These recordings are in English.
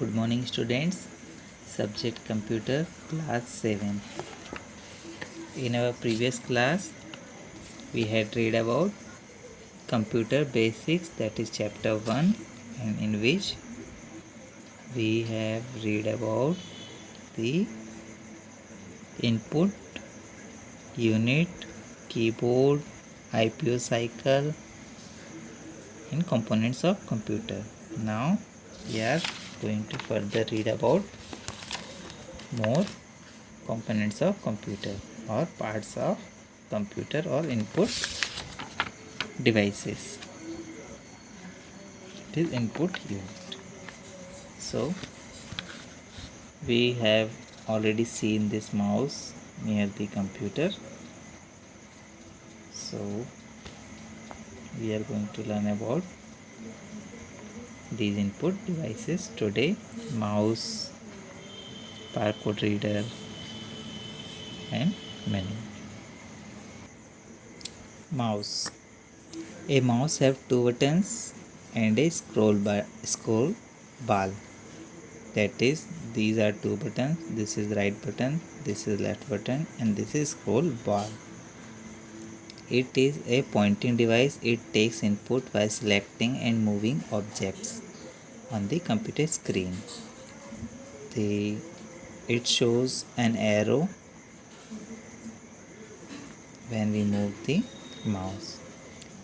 Good morning students. Subject Computer, class 7. In our previous class we had read about computer basics, that is chapter 1, and in which we have read about the input, unit, keyboard, IPO cycle and components of computer. Now we are going to further read about more components of computer or parts of computer or input devices. It is input unit. So we have already seen this mouse near the computer. So we are going to learn about these input devices today: mouse, barcode reader and menu. Mouse. A mouse have two buttons and a scroll ball. That is, these are two buttons. This is right button, this is left button, and this is scroll bar. It is a pointing device. It takes input by selecting and moving objects on the computer screen. It shows an arrow when we move the mouse.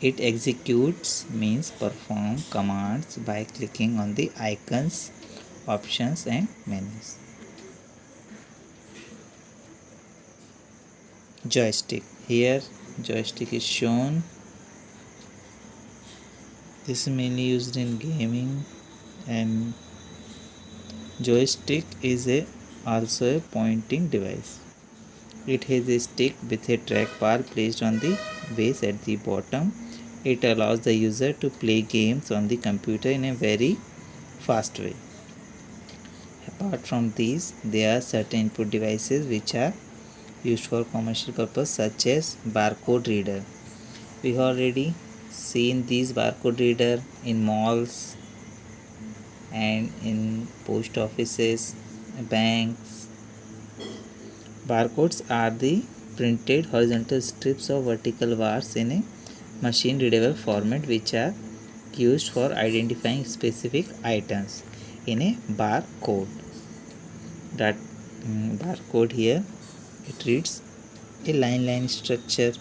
It executes, means perform commands by clicking on the icons, options and menus. Joystick. Here joystick is shown. This is mainly used in gaming, and joystick is also a pointing device. It has a stick with a trackball placed on the base at the bottom. It allows the user to play games on the computer in a very fast way. Apart from these, there are certain input devices which are used for commercial purpose, such as barcode reader. We have already seen these barcode reader in malls and in post offices, banks. Barcodes are the printed horizontal strips of vertical bars in a machine readable format which are used for identifying specific items in a barcode. That barcode here, it reads a line structure.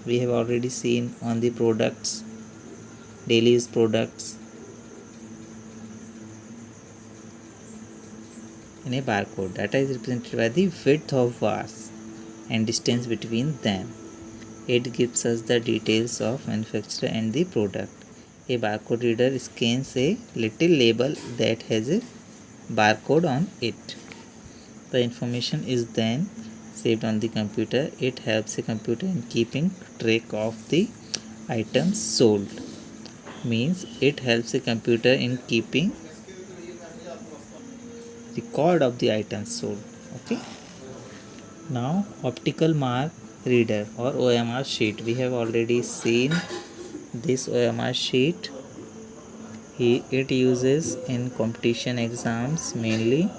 We have already seen on the products, daily use products, in a barcode. Data is represented by the width of bars and distance between them. It gives us the details of manufacturer and the product. A barcode reader scans a little label that has a barcode on it. The information is then saved on the computer. It helps a computer in keeping track of the items sold. Means it helps a computer in keeping record of the items sold. Okay. Now optical mark reader or OMR sheet. We have already seen this OMR sheet. It uses in competition exams mainly,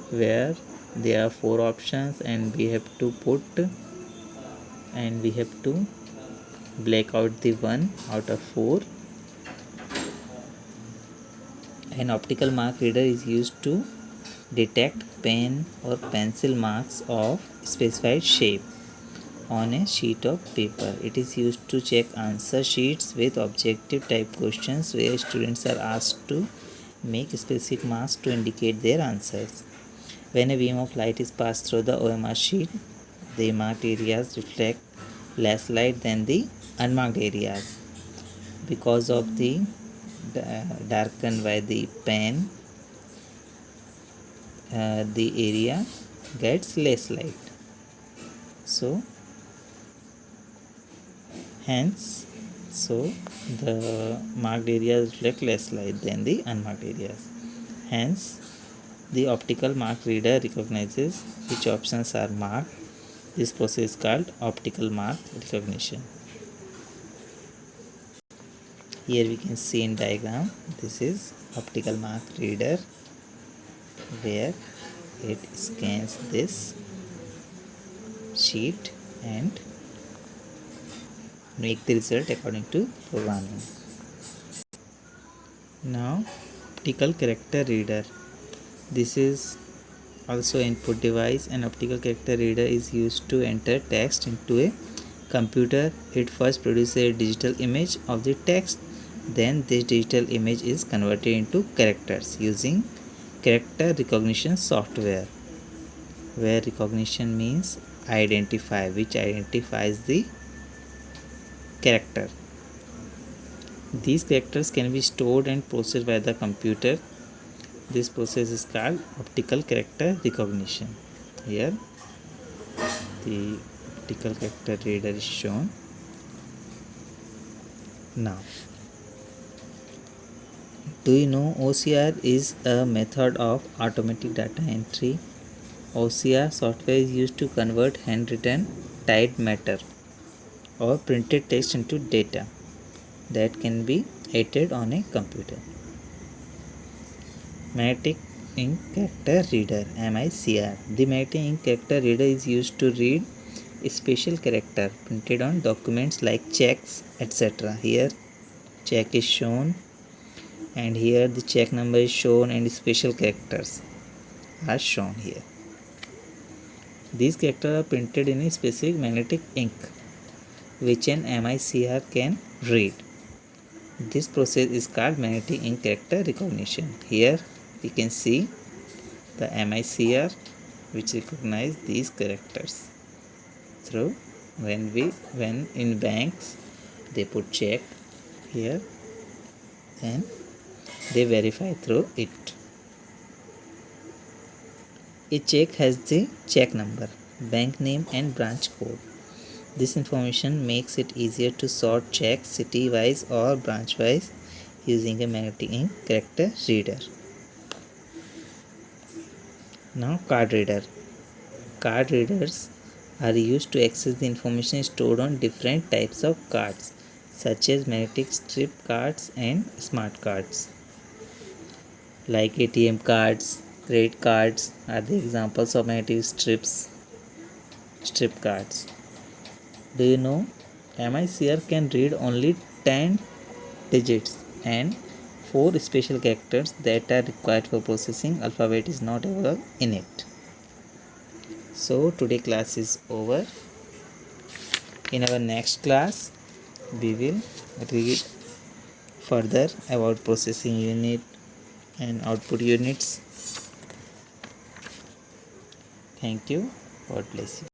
where there are 4 options and we have to black out the one out of 4. An optical mark reader is used to detect pen or pencil marks of specified shape on a sheet of paper. It is used to check answer sheets with objective type questions where students are asked to make specific marks to indicate their answers. When a beam of light is passed through the OMR sheet, the marked areas reflect less light than the unmarked areas. Because of the darkened by the pen, the area gets less light. So the marked areas reflect less light than the unmarked areas. Hence, the optical mark reader recognizes which options are marked. This process is called optical mark recognition. Here we can see in diagram, this is optical mark reader. where it scans this sheet and make the result according to programming. Now optical character reader. This is also input device. An optical character reader is used to enter text into a computer. It first produces a digital image of the text, then this digital image is converted into characters using character recognition software, where recognition means identify, which identifies the character. These characters can be stored and processed by the computer. This process is called optical character recognition. Here the optical character reader is shown. Now, do you know OCR is a method of automatic data entry? OCR software is used to convert handwritten typed matter or printed text into data that can be edited on a computer. Magnetic ink character reader, MICR. The magnetic ink character reader is used to read a special character printed on documents like checks, etc. Here check is shown and here the check number is shown and special characters are shown here. These characters are printed in a specific magnetic ink which an MICR can read. This process is called magnetic ink character recognition. Here we can see the MICR which recognize these characters through when in banks they put check here and they verify through it. A check has the check number, bank name and branch code. This information makes it easier to sort checks city-wise or branch-wise using a magnetic ink character reader. Now card reader. Card readers are used to access the information stored on different types of cards such as magnetic strip cards and smart cards. Like ATM cards, credit cards are the examples of magnetic strip cards. Do you know MICR can read only 10 digits and 4 special characters that are required for processing. Alphabet is not available in it. So today class is over. In our next class we will read further about processing unit and output units. Thank you. God bless you.